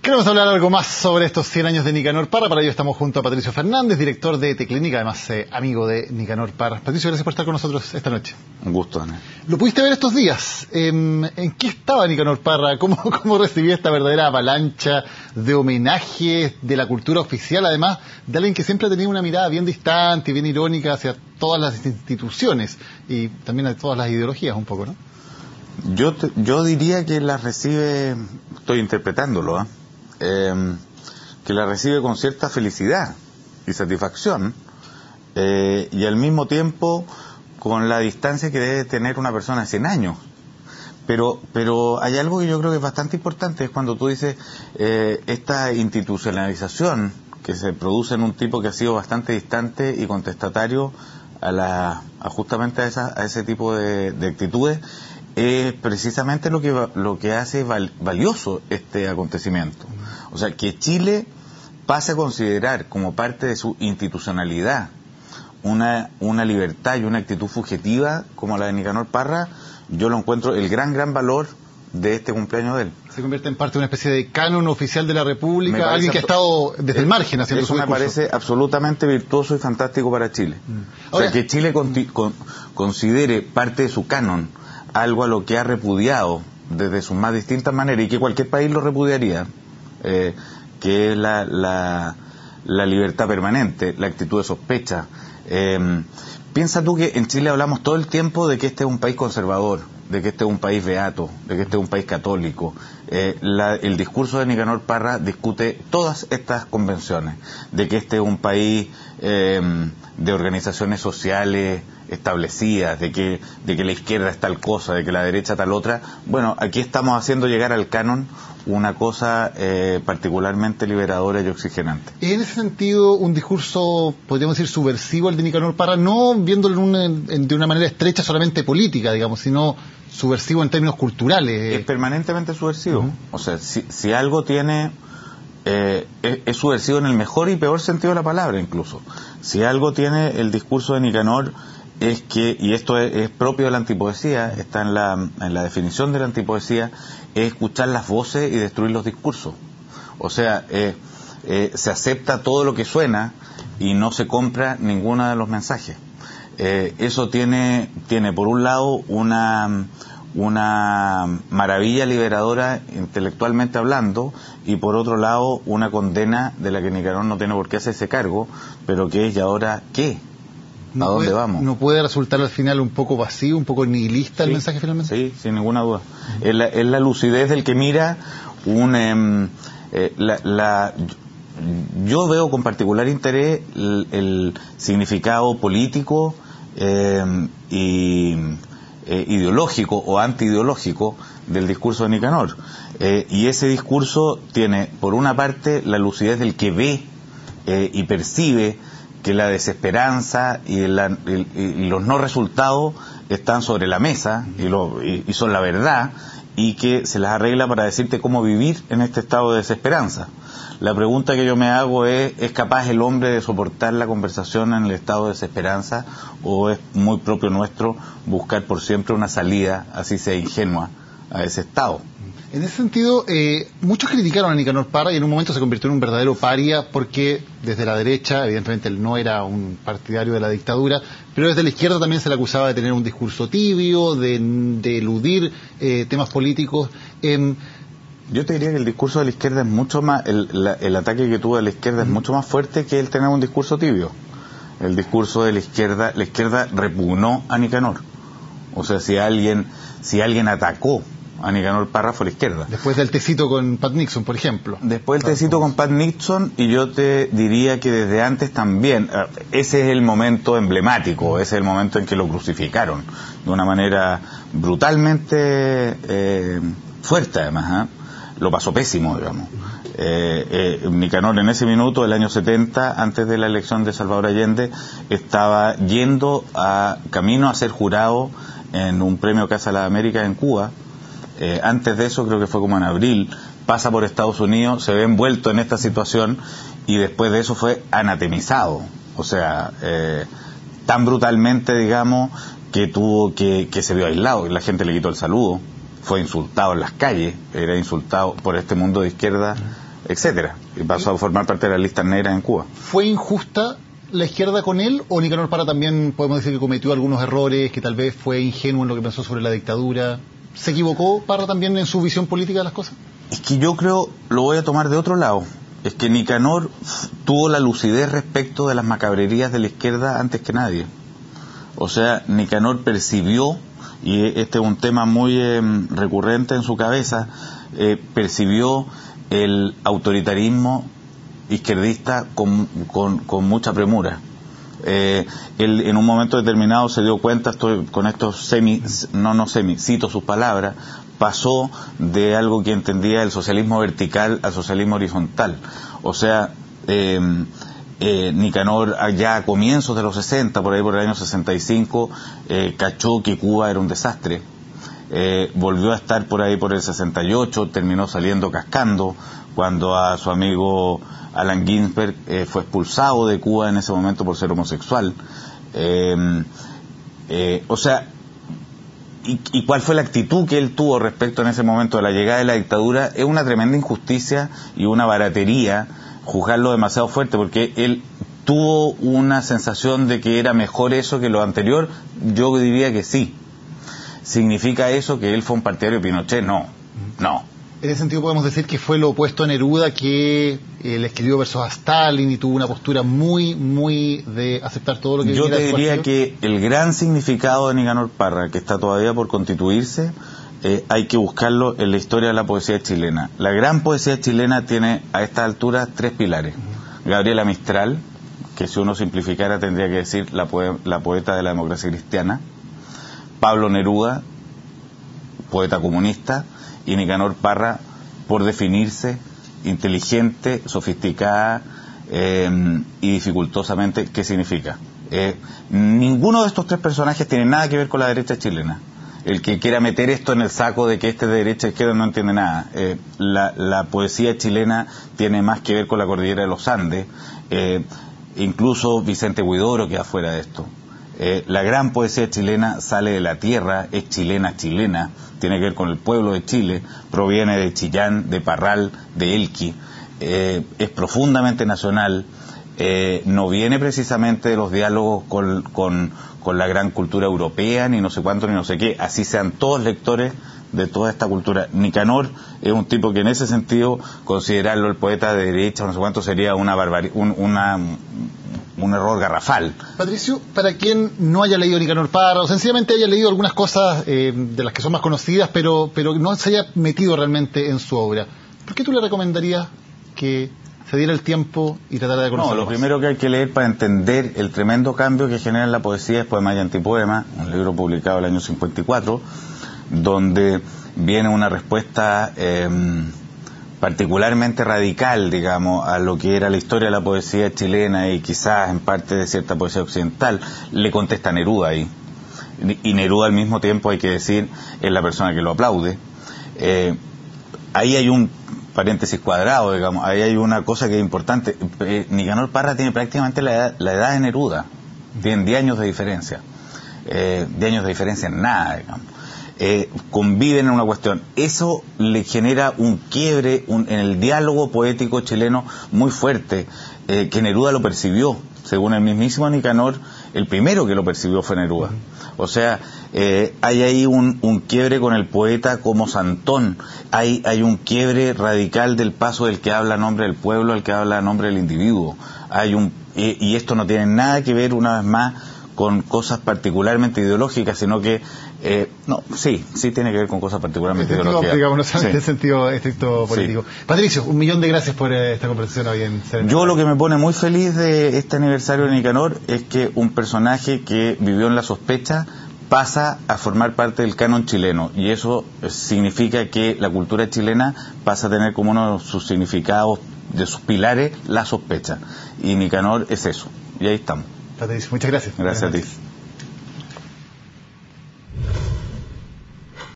Queremos hablar algo más sobre estos 100 años de Nicanor Parra. Para ello estamos junto a Patricio Fernández, director de Teclínica, además amigo de Nicanor Parra. Patricio, gracias por estar con nosotros esta noche. Un gusto, Daniel. ¿Lo pudiste ver estos días? ¿En qué estaba Nicanor Parra? ¿Cómo recibía esta verdadera avalancha de homenajes de la cultura oficial, además de alguien que siempre ha tenido una mirada bien distante y bien irónica hacia todas las instituciones y también a todas las ideologías un poco, ¿no? Yo diría que la recibe, estoy interpretándolo, que la recibe con cierta felicidad y satisfacción, y al mismo tiempo con la distancia que debe tener una persona de 100 años. Pero hay algo que yo creo que es bastante importante, es cuando tú dices esta institucionalización que se produce en un tipo que ha sido bastante distante y contestatario justamente a ese tipo de actitudes. Es precisamente lo que hace valioso este acontecimiento. O sea, que Chile pase a considerar como parte de su institucionalidad una libertad y una actitud fugitiva como la de Nicanor Parra, yo lo encuentro el gran valor de este cumpleaños de él. Se convierte en parte de una especie de canon oficial de la República, alguien que ha estado desde el margen haciendo su discurso. Eso me parece absolutamente virtuoso y fantástico para Chile. Ahora, o sea, que Chile considere parte de su canon algo a lo que ha repudiado desde sus más distintas maneras y que cualquier país lo repudiaría, que es la libertad permanente, la actitud de sospecha. Piensa tú que en Chile hablamos todo el tiempo de que este es un país conservador, de que este es un país beato, de que este es un país católico. El discurso de Nicanor Parra discute todas estas convenciones, de que este es un país de organizaciones sociales establecidas, de que la izquierda es tal cosa, de que la derecha tal otra. Bueno, aquí estamos haciendo llegar al canon una cosa particularmente liberadora y oxigenante. En ese sentido, un discurso, podríamos decir, subversivo el de Nicanor Parra, no viéndolo de una manera estrecha solamente política, digamos, sino subversivo en términos culturales. Es permanentemente subversivo. O sea, si algo tiene... es subversivo en el mejor y peor sentido de la palabra, incluso. Si algo tiene el discurso de Nicanor es que, y esto es propio de la antipoesía, está en la definición de la antipoesía, es escuchar las voces y destruir los discursos. O sea, se acepta todo lo que suena y no se compra ninguno de los mensajes. Eso tiene por un lado una maravilla liberadora intelectualmente hablando, y por otro lado una condena de la que Nicanor no tiene por qué hacerse cargo, pero que es, ¿y ahora qué? ¿A dónde vamos? ¿No puede resultar al final un poco vacío, un poco nihilista el mensaje finalmente? Sí, sin ninguna duda. Es la lucidez del que mira yo veo con particular interés el significado político y ideológico o antiideológico del discurso de Nicanor. Y ese discurso tiene, por una parte, la lucidez del que ve y percibe que la desesperanza y los no resultados están sobre la mesa y son la verdad, y que se las arregla para decirte cómo vivir en este estado de desesperanza. La pregunta que yo me hago ¿es capaz el hombre de soportar la conversación en el estado de desesperanza, o es muy propio nuestro buscar por siempre una salida, así sea ingenua, a ese estado? En ese sentido, muchos criticaron a Nicanor Parra y en un momento se convirtió en un verdadero paria, porque desde la derecha, evidentemente él no era un partidario de la dictadura, pero desde la izquierda también se le acusaba de tener un discurso tibio, de eludir temas políticos. Yo te diría que el discurso de la izquierda es mucho más, el ataque que tuvo de la izquierda es mucho más fuerte que el tener un discurso tibio. El discurso de la izquierda repugnó a Nicanor. O sea, si alguien atacó a Nicanor Parra fue la izquierda. Después del tecito con Pat Nixon, por ejemplo. Después del tecito con Pat Nixon, y yo te diría que desde antes también, ese es el momento emblemático, ese es el momento en que lo crucificaron, de una manera brutalmente fuerte además, lo pasó pésimo, digamos. Nicanor en ese minuto, el año 70, antes de la elección de Salvador Allende, estaba yendo camino a ser jurado en un premio Casa de las Américas en Cuba. Antes de eso, creo que fue como en abril, pasa por Estados Unidos, se ve envuelto en esta situación, y después de eso fue anatemizado. O sea, tan brutalmente, digamos, que se vio aislado, que la gente le quitó el saludo, fue insultado en las calles, era insultado por este mundo de izquierda etcétera, y pasó a formar parte de las listas negras en Cuba. ¿Fue injusta la izquierda con él, o Nicanor Parra también podemos decir que cometió algunos errores, que tal vez fue ingenuo en lo que pensó sobre la dictadura? ¿Se equivocó Parra también en su visión política de las cosas? Es que yo creo, lo voy a tomar de otro lado, es que Nicanor tuvo la lucidez respecto de las macabrerías de la izquierda antes que nadie. O sea, Nicanor percibió, y este es un tema muy recurrente en su cabeza, percibió el autoritarismo izquierdista con mucha premura. Él en un momento determinado se dio cuenta, cito sus palabras, pasó de algo que entendía el socialismo vertical al socialismo horizontal. O sea, Nicanor ya a comienzos de los 60, por el año 65, cachó que Cuba era un desastre. Volvió a estar por ahí por el 68, terminó saliendo cascando cuando a su amigo Allen Ginsberg fue expulsado de Cuba en ese momento por ser homosexual. O sea, ¿y cuál fue la actitud que él tuvo respecto en ese momento de la llegada de la dictadura? Es una tremenda injusticia y una baratería juzgarlo demasiado fuerte, porque él tuvo una sensación de que era mejor eso que lo anterior. Yo diría que sí. ¿Significa eso que él fue un partidario de Pinochet? No. En ese sentido podemos decir que fue lo opuesto a Neruda, que le escribió versos a Stalin y tuvo una postura muy de aceptar todo lo que yo te diría partido. Que el gran significado de Nicanor Parra, que está todavía por constituirse, hay que buscarlo en la historia de la poesía chilena. La gran poesía chilena tiene a esta altura 3 pilares. Gabriela Mistral, que si uno simplificara tendría que decir la poeta de la democracia cristiana. Pablo Neruda, poeta comunista, y Nicanor Parra, por definirse, inteligente, sofisticada y dificultosamente. ¿Qué significa? Ninguno de estos 3 personajes tiene nada que ver con la derecha chilena. El que quiera meter esto en el saco de que este es de derecha a izquierda no entiende nada. La poesía chilena tiene más que ver con la cordillera de los Andes. Incluso Vicente Huidobro queda fuera de esto. La gran poesía chilena sale de la tierra, es chilena, tiene que ver con el pueblo de Chile, proviene de Chillán, de Parral, de Elqui, es profundamente nacional, no viene precisamente de los diálogos con la gran cultura europea, ni no sé cuánto, ni no sé qué, así sean todos lectores de toda esta cultura. Nicanor es un tipo que en ese sentido, considerarlo el poeta de derecha, no sé cuánto, sería una barbaridad, un error garrafal. Patricio, para quien no haya leído Nicanor Parra, o sencillamente haya leído algunas cosas de las que son más conocidas, pero no se haya metido realmente en su obra, ¿por qué tú le recomendarías que se diera el tiempo y tratara de conocerlo? No, lo primero que hay que leer para entender el tremendo cambio que genera en la poesía es Poema y Antipoema, un libro publicado el año 54, donde viene una respuesta particularmente radical, digamos, a lo que era la historia de la poesía chilena y quizás en parte de cierta poesía occidental. Le contesta Neruda ahí, y Neruda al mismo tiempo, hay que decir, es la persona que lo aplaude. Ahí hay un paréntesis cuadrado, digamos, ahí hay una cosa que es importante. Nicanor Parra tiene prácticamente la edad de Neruda, tienen 10 años de diferencia, 10 años de diferencia en nada, digamos. Conviven en una cuestión. Eso le genera un quiebre en el diálogo poético chileno muy fuerte, que Neruda lo percibió. Según el mismísimo Nicanor, el primero que lo percibió fue Neruda. O sea, hay ahí un quiebre con el poeta como Santón. Hay un quiebre radical del paso del que habla a nombre del pueblo al que habla a nombre del individuo. Y esto no tiene nada que ver, una vez más, con cosas particularmente ideológicas, sino que sí tiene que ver con cosas particularmente ideológicas. Digamos, no solamente en sentido estricto político. Sí. Patricio, 1.000.000 de gracias por esta conversación hoy en Serenidad. Yo lo que me pone muy feliz de este aniversario de Nicanor es que un personaje que vivió en la sospecha pasa a formar parte del canon chileno, y eso significa que la cultura chilena pasa a tener como uno de sus significados, de sus pilares, la sospecha, y Nicanor es eso, y ahí estamos. Patricio, muchas gracias. Gracias a ti.